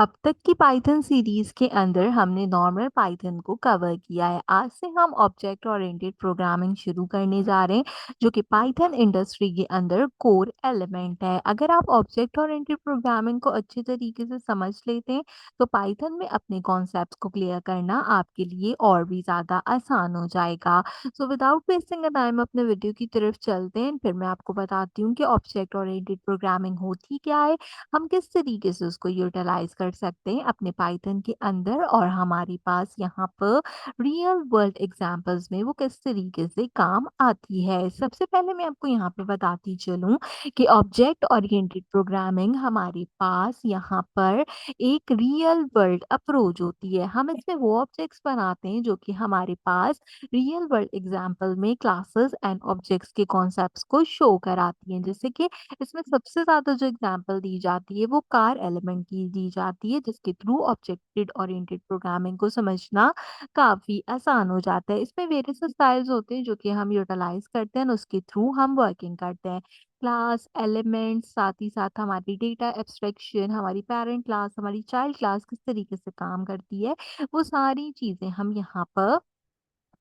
अब तक की पाइथन सीरीज के अंदर हमने नॉर्मल पाइथन को कवर किया है। आज से हम ऑब्जेक्ट ओरिएंटेड प्रोग्रामिंग शुरू करने जा रहे हैं, जो कि पाइथन इंडस्ट्री के अंदर कोर एलिमेंट है। अगर आप ऑब्जेक्ट ओरिएंटेड प्रोग्रामिंग को अच्छे तरीके से समझ लेते हैं, तो पाइथन में अपने कॉन्सेप्ट्स को क्लियर करना आपके लिए और भी ज़्यादा आसान हो जाएगा। सो विदाउट वेस्टिंग टाइम अपने वीडियो की तरफ चलते हैं, फिर मैं आपको बताती हूँ कि ऑब्जेक्ट ओरिएंटेड प्रोग्रामिंग होती क्या है, हम किस तरीके से उसको यूटिलाइज कर सकते हैं अपने पाइथन के अंदर, और हमारे पास यहाँ पर रियल वर्ल्ड एग्जांपल्स में वो किस तरीके से काम आती है। सबसे पहले मैं आपको यहाँ पे बताती चलूँ कि ऑब्जेक्ट ओरिएंटेड प्रोग्रामिंग हमारे पास यहाँ पर एक रियल वर्ल्ड अप्रोच होती है। हम इसमें वो ऑब्जेक्ट्स बनाते हैं जो कि हमारे पास रियल वर्ल्ड एग्जांपल में क्लासेस एंड ऑब्जेक्ट्स के कॉन्सेप्ट्स को शो कराती हैं। जैसे कि इसमें सबसे ज़्यादा जो एग्जांपल दी जाती है वो कार एलिमेंट की दी जाती है, जिसके थ्रू ऑब्जेक्ट ओरिएंटेड प्रोग्रामिंग को समझना काफ़ी आसान हो जाता है। इसमें वेरियस स्टाइल्स होते हैं जो कि हम यूटिलाइज करते हैं और उसके थ्रू हम वर्किंग करते हैं। क्लास एलिमेंट्स, साथ ही साथ हमारी डेटा एब्स्ट्रैक्शन, हमारी पेरेंट क्लास, हमारी चाइल्ड क्लास किस तरीके से काम करती है, वो सारी चीज़ें हम यहाँ पर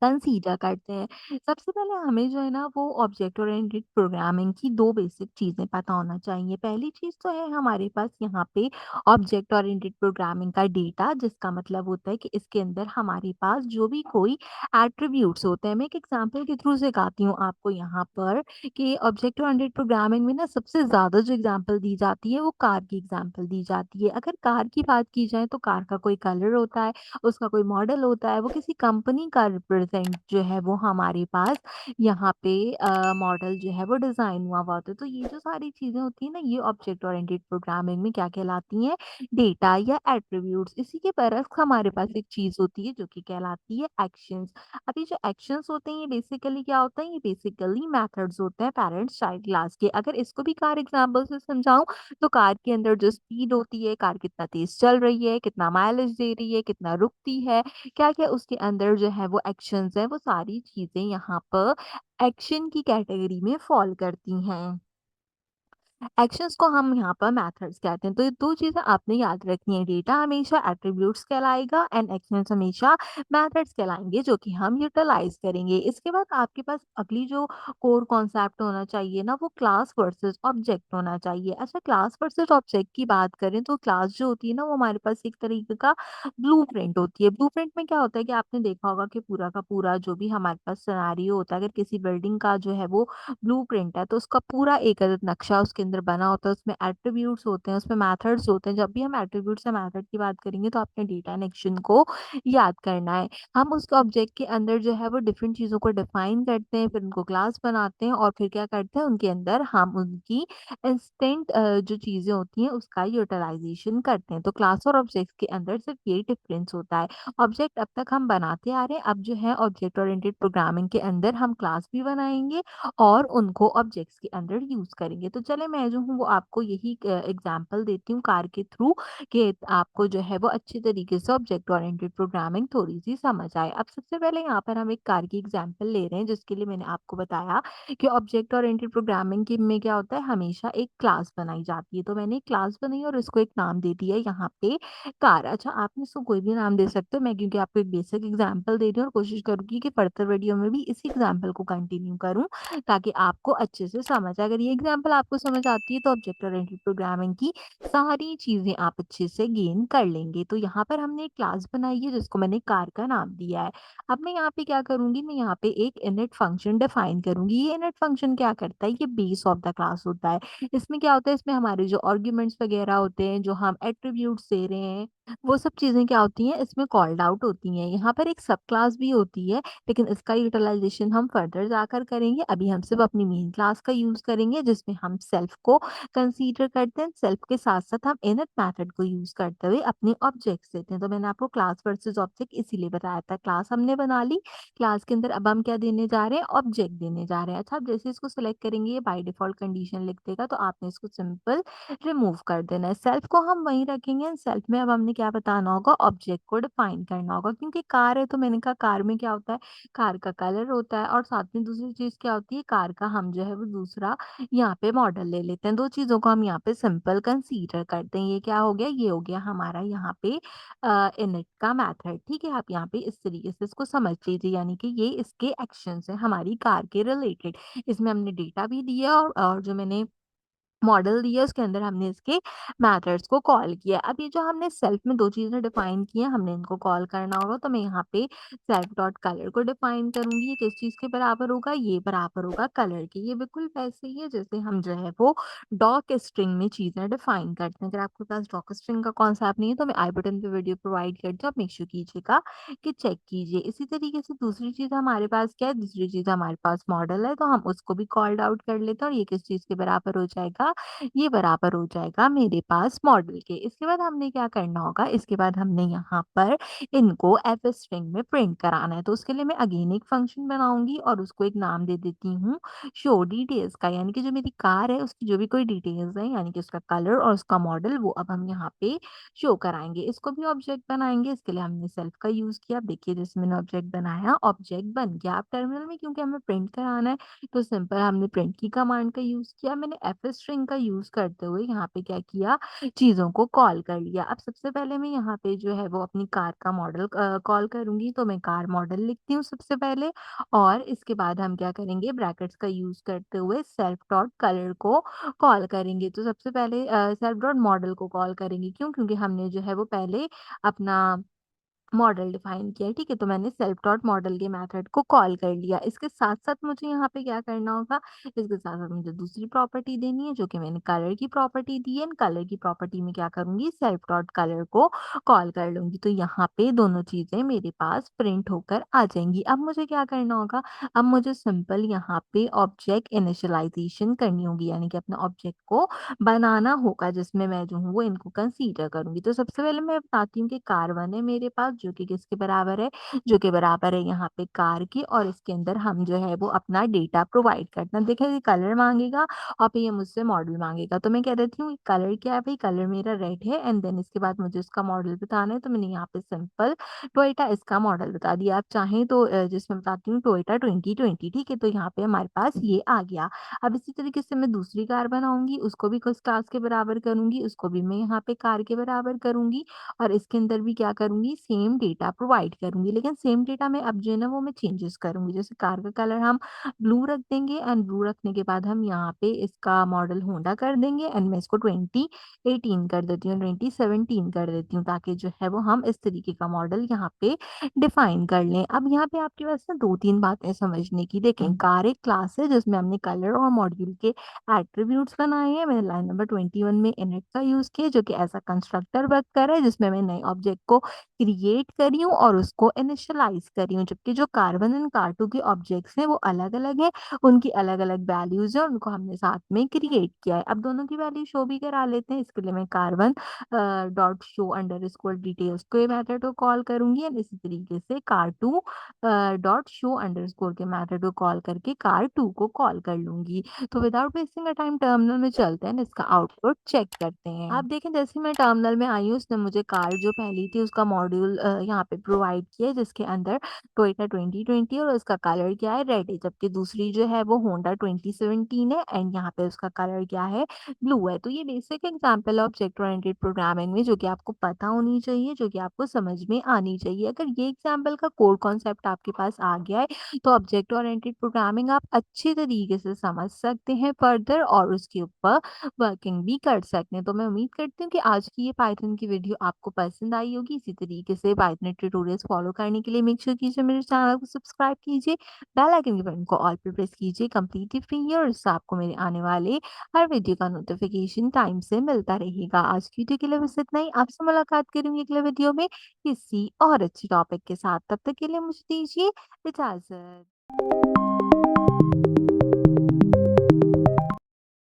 कंसीडर करते हैं। सबसे पहले हमें जो है ना वो ऑब्जेक्ट ओरिएंटेड प्रोग्रामिंग की 2 बेसिक चीज़ें पता होना चाहिए। पहली चीज़ तो है हमारे पास यहाँ पे ऑब्जेक्ट ओरिएंटेड प्रोग्रामिंग का डेटा, जिसका मतलब होता है कि इसके अंदर हमारे पास जो भी कोई एट्रिब्यूट्स होते हैं। मैं एक एग्जांपल के थ्रू सिखाती हूँ आपको यहाँ पर कि ऑब्जेक्ट ओरिएंटेड प्रोग्रामिंग में ना सबसे ज़्यादा जो एग्जांपल दी जाती है वो कार की एग्जांपल दी जाती है। अगर कार की बात की जाए तो कार का कोई कलर होता है, उसका कोई मॉडल होता है, वो किसी कंपनी का रिप्रेजेंट जो है वो हमारे पास यहाँ पे मॉडल जो है वो डिजाइन हुआ हुआ होता है। तो ये जो सारी चीजें होती है ना, ये ऑब्जेक्ट ओरिएंटेड प्रोग्रामिंग में क्या कहलाती हैं, डेटा या एट्रीब्यूट्स। इसी के बरक्स हमारे पास एक चीज होती है जो कि कहलाती है एक्शंस। अभी जो एक्शंस होते हैं ये बेसिकली क्या होता है, ये बेसिकली मेथड्स होते हैं पेरेंट्स चाइल्ड क्लास के। अगर इसको भी कार एग्जाम्पल से समझाऊं, तो कार के अंदर जो स्पीड होती है, कार कितना तेज चल रही है, कितना माइलेज दे रही है, कितना रुकती है, क्या-क्या उसके अंदर जो है वो एक्शंस हैं, वो सारी चीज़ें यहाँ पर एक्शन की कैटेगरी में फॉल करती हैं। एक्शंस को हम यहाँ पर मेथड्स कहते हैं। तो ये 2 चीज़ें आपने याद रखनी है, डेटा हमेशा एट्रिब्यूट्स कहलाएगा एंड एक्शंस हमेशा मेथड्स कहलाएँगे, जो कि हम यूटिलाइज़ करेंगे। इसके बाद आपके पास अगली जो कोर कॉन्सेप्ट होना चाहिए ना, वो क्लास वर्सेस ऑब्जेक्ट होना चाहिए। अच्छा, क्लास वर्सेस ऑब्जेक्ट की बात करें तो क्लास जो होती है ना, वो हमारे पास एक तरीके का ब्लूप्रिंट होती है। ब्लूप्रिंट में क्या होता है कि आपने देखा होगा कि पूरा का पूरा जो भी हमारे पास सिनेरियो होता है, अगर किसी बिल्डिंग का जो है वो ब्लूप्रिंट है, तो उसका पूरा एक अदद नक्शा उसके अंदर बना होता है, उसमें एट्रीब्यूट्स होते हैं, उसमें मेथड्स होते हैं। जब भी हम एट्रीब्यूट्स या मेथड की बात करेंगे तो आपने डेटा एंड एक्शन को याद करना है। हम उस ऑब्जेक्ट के अंदर जो है वो डिफरेंट चीज़ों को डिफाइन करते हैं, फिर उनको क्लास बनाते हैं और फिर क्या करते हैं, उनके अंदर हम उनकी इंस्टेंट जो चीज़ें होती हैं उसका यूटिलाइजेशन करते हैं। तो क्लास और ऑब्जेक्ट के अंदर सिर्फ ये डिफरेंस होता है। ऑब्जेक्ट अब तक हम बनाते आ रहे हैं, अब जो है ऑब्जेक्ट ओरिएंटेड प्रोग्रामिंग के अंदर हम क्लास भी बनाएंगे और उनको ऑब्जेक्ट्स के अंदर यूज करेंगे। तो चले मैं जो हूँ वो आपको यही एग्जांपल देती हूँ कार के थ्रू, कि आपको जो है वो अच्छी तरीके से ऑब्जेक्ट ओरिएंटेड प्रोग्रामिंग थोड़ी सी समझ आए। अब सबसे पहले यहाँ पर हम एक कार की एग्जांपल ले रहे हैं, जिसके लिए मैंने आपको बताया कि ऑब्जेक्ट ओरिएंटेड प्रोग्रामिंग की में क्या होता है, हमेशा एक क्लास बनाई जाती है। तो मैंने एक क्लास बनाई और इसको एक नाम दे दिया यहाँ पे कार। अच्छा, आपने इसको कोई भी नाम दे सकते हो, मैं क्योंकि आपको एक बेसिक एग्जांपल दे रही हूँ और कोशिश करूंगी कि फर्दर वीडियो में भी इसी एग्जांपल को कंटिन्यू करूँ, ताकि आपको अच्छे से समझ आए। अगर ये एग्जांपल आपको समझ आती है तो ऑब्जेक्ट ओरिएंटेड प्रोग्रामिंग की सारी चीजें आप अच्छे से गेन कर लेंगे। तो यहाँ पर हमने एक क्लास बनाई है जिसको मैंने कार का नाम दिया है। अब मैं यहाँ पे क्या करूंगी, मैं यहाँ पे एक इनिट फंक्शन डिफाइन करूंगी। ये इनिट फंक्शन क्या करता है, ये बेस ऑफ द क्लास होता है। इसमें क्या होता है, इसमें हमारे जो आर्ग्यूमेंट्स वगैरह होते हैं, जो हम एट्रीब्यूट्स दे रहे हैं, वो सब चीजें क्या होती हैं, इसमें कॉल्ड आउट होती हैं। यहाँ पर एक सब क्लास भी होती है, लेकिन इसका यूटिलाइजेशन हम फर्दर जाकर करेंगे। अभी हम सिर्फ अपनी मेन क्लास का यूज करेंगे, जिसमें हम सेल्फ को कंसीडर करते हैं। सेल्फ के साथ साथ हम इनिट मेथड को यूज करते हुए अपने ऑब्जेक्ट्स देते हैं। तो मैंने आपको क्लास वर्सेस ऑब्जेक्ट इसीलिए बताया था। क्लास हमने बना ली, क्लास के अंदर अब हम क्या देने जा रहे हैं, ऑब्जेक्ट देने जा रहे हैं। अच्छा, अब जैसे इसको सिलेक्ट करेंगे ये बाय डिफॉल्ट कंडीशन लिख देगा, तो आपने इसको सिंपल रिमूव कर देना है। सेल्फ को हम वहीं रखेंगे, सेल्फ में अब हमने हमें क्या बताना होगा, ऑब्जेक्ट को डिफाइन करना होगा। क्योंकि कार है तो मैंने कहा कार में क्या होता है, कार का कलर होता है और साथ में दूसरी चीज़ क्या होती है, कार का हम जो है वो दूसरा यहाँ पे मॉडल ले लेते हैं। 2 चीज़ों को हम यहाँ पे सिंपल कंसीडर करते हैं। ये क्या हो गया, ये हो गया हमारा यहाँ पे इनिट का मेथड। ठीक है, आप यहाँ पे इस तरीके से इसको समझ लीजिए, यानी कि ये इसके एक्शंस हैं हमारी कार के रिलेटेड। इसमें हमने डेटा भी दिया और जो मैंने मॉडल दिया उसके अंदर हमने इसके मेथड्स को कॉल किया। अब ये जो हमने सेल्फ में 2 चीज़ें डिफाइन की हैं, हमने इनको कॉल करना होगा। तो मैं यहाँ पे सेल्फ डॉट कलर को डिफाइन करूँगी। ये किस चीज़ के बराबर होगा? ये बराबर होगा कलर के। ये बिल्कुल वैसे ही है जैसे हम जो है वो डॉक स्ट्रिंग में चीज़ें डिफाइन करते हैं। अगर आपके पास डॉक स्ट्रिंग का कॉन्सेप्ट नहीं है तो मैं आई बटन पे वीडियो प्रोवाइड करती हूँ, आप मेक श्योर कीजिएगा कि चेक कीजिए। इसी तरीके से दूसरी चीज़ हमारे पास क्या है? दूसरी चीज़ हमारे पास मॉडल है, तो हम उसको भी कॉल्ड आउट कर लेते हैं और ये किस चीज़ के बराबर हो जाएगा? ये बराबर हो जाएगा मेरे पास मॉडल के। इसके बाद हमने क्या करना होगा, इसके बाद हमने यहाँ पर इनको एफ स्ट्रिंग में प्रिंट कराना है। तो उसके लिए मैं अगेन एक फंक्शन बनाऊंगी और उसको एक नाम दे देती हूँ शो डिटेल्स का, यानी कि जो मेरी कार है उसकी जो भी कोई डिटेल्स है, यानी कि उसका कलर और उसका मॉडल, वो अब हम यहाँ पे शो कराएंगे। इसको भी ऑब्जेक्ट बनाएंगे, इसके लिए हमने सेल्फ का यूज किया। अब देखिए जैसे मैंने ऑब्जेक्ट बनाया, ऑब्जेक्ट बन गया। अब टर्मिनल में क्योंकि हमें प्रिंट कराना है तो सिंपल हमने प्रिंट की कमांड का यूज किया। मैंने एफ स्ट्रिंग का यूज करते हुए यहाँ पे क्या किया, चीजों को कॉल कर लिया। अब सबसे पहले मैं यहाँ पे जो है वो अपनी कार का मॉडल कॉल करूंगी। तो मैं कार मॉडल लिखती हूँ सबसे पहले, और इसके बाद हम क्या करेंगे, ब्रैकेट्स का यूज करते हुए सेल्फ डॉट कलर को कॉल करेंगे। तो सबसे पहले सेल्फ डॉट मॉडल को कॉल करेंगे, क्यों? क्योंकि हमने जो है वो पहले अपना मॉडल डिफाइन किया है। ठीक है, तो मैंने सेल्फ डॉट मॉडल के मेथड को कॉल कर लिया। इसके साथ साथ मुझे यहाँ पे क्या करना होगा, इसके साथ साथ मुझे दूसरी प्रॉपर्टी देनी है जो कि मैंने कलर की प्रॉपर्टी दी है। कलर की प्रॉपर्टी में क्या करूंगी, सेल्फ डॉट कलर को कॉल कर लूंगी। तो यहाँ पे दोनों चीजें मेरे पास प्रिंट होकर आ जाएंगी। अब मुझे क्या करना होगा, अब मुझे सिंपल यहाँ पे ऑब्जेक्ट इनिशियलाइजेशन करनी होगी, यानी कि अपना ऑब्जेक्ट को बनाना होगा जिसमें मैं जो हूँ वो इनको कंसीडर करूंगी। तो सबसे पहले मैं बताती हूँ कि कार 1 है मेरे पास, जो कि किसके बराबर है, जो कि बराबर है यहाँ पे कार की। और इसके अंदर हम जो है वो अपना डेटा प्रोवाइड करते हैं। देखिए ये कलर मांगेगा और फिर ये मुझसे मॉडल मांगेगा। तो मैं कह देती हूँ कलर क्या है भाई, कलर मेरा रेड है। एंड देन इसके बाद मुझे इसका मॉडल बताना है, तो मैंने यहाँ पे सिंपल टोयोटा इसका मॉडल बता दिया। आप चाहें तो जिसमें बताती हूँ टोयोटा 2020। ठीक है, तो यहाँ पे हमारे पास ये आ गया। अब इसी तरीके से मैं दूसरी कार बनाऊंगी, उसको भी किस क्लास के बराबर करूंगी, उसको भी मैं यहाँ पे कार के बराबर करूंगी। और इसके अंदर भी क्या करूंगी, सेम डेटा प्रोवाइड करूंगी। लेकिन सेम डेटा में अब जो है ना वो मैं चेंजेस करूंगी। जैसे कार का कलर हम ब्लू रख देंगे, एंड ब्लू रखने के बाद हम यहाँ पे इसका मॉडल होंडा कर देंगे। एंड मैं इसको 2018 कर देती हूँ, 2017 कर देती हूँ, ताकि जो है वो हम इस तरीके का मॉडल यहाँ पे डिफाइन कर लें। अब यहाँ पे आपके पास ना 2-3 बातें समझने की। देखें, कार एक क्लास है जिसमें हमने कलर और मॉड्यूल के एट्रीब्यूट्स बनाए हैं। मैंने लाइन नंबर 21 में इनिट का यूज किया, जो कि ऐसा कंस्ट्रक्टर वर्क कर रहा है जिसमें मैं नए ऑब्जेक्ट को क्रिएट करी हूँ और उसको इनिशियलाइज करी हूँ। जबकि जो कार 1 एंड कार 2 के ऑब्जेक्ट्स हैं वो अलग अलग है, उनकी अलग अलग वैल्यूज है, उनको हमने साथ में क्रिएट किया है। अब दोनों की वैल्यू शो भी करा लेते हैं। इसके लिए मैं car 1 dot show under score details को मेथड को कॉल करूंगी, एंड इसी तरीके से कार 2 डॉट शो अंडरस्कोर के मेथड को कॉल करके कार 2 को कॉल कर लूंगी। तो without wasting a time terminal में चलते हैं, इसका आउटपुट चेक करते हैं। आप देखें जैसे मैं टर्मिनल में आई हूँ, उसने मुझे कार जो पहली थी उसका मॉड्यूल यहाँ पे प्रोवाइड किया है, जिसके अंदर टोयोटा 2020 और उसका कलर क्या है, रेड है। जबकि दूसरी जो है वो होंडा 2017 है, एंड यहाँ पे उसका कलर क्या है, ब्लू है। तो ये बेसिक एग्जाम्पल है ऑब्जेक्ट ओरिएंटेड प्रोग्रामिंग में, जो कि आपको पता होनी चाहिए, जो कि आपको समझ में आनी चाहिए। अगर ये एग्जाम्पल का कोर कॉन्सेप्ट आपके पास आ गया है तो ऑब्जेक्ट ओरिएंटेड प्रोग्रामिंग आप अच्छे तरीके से समझ सकते हैं फर्दर, और उसके ऊपर वर्किंग भी कर सकते हैं। तो मैं उम्मीद करती हूँ कि आज की ये पाइथन की वीडियो आपको पसंद आई होगी। इसी तरीके से पाइथन ट्यूटोरियल्स फॉलो करने के लिए मेक श्योर कीजिए मेरे चैनल को सब्सक्राइब कीजिए, बेल आइकन के बटन को ऑल पे प्रेस कीजिए। कंप्लीटली फ्री है और इससे आपको मेरे आने वाले हर वीडियो का नोटिफिकेशन टाइम से मिलता रहेगा। आज की वीडियो के लिए बस इतना ही। आपसे मुलाकात करूंगी अगले वीडियो में किसी और अच्छी टॉपिक के साथ। तब तक के लिए मुझे दीजिए इजाजत।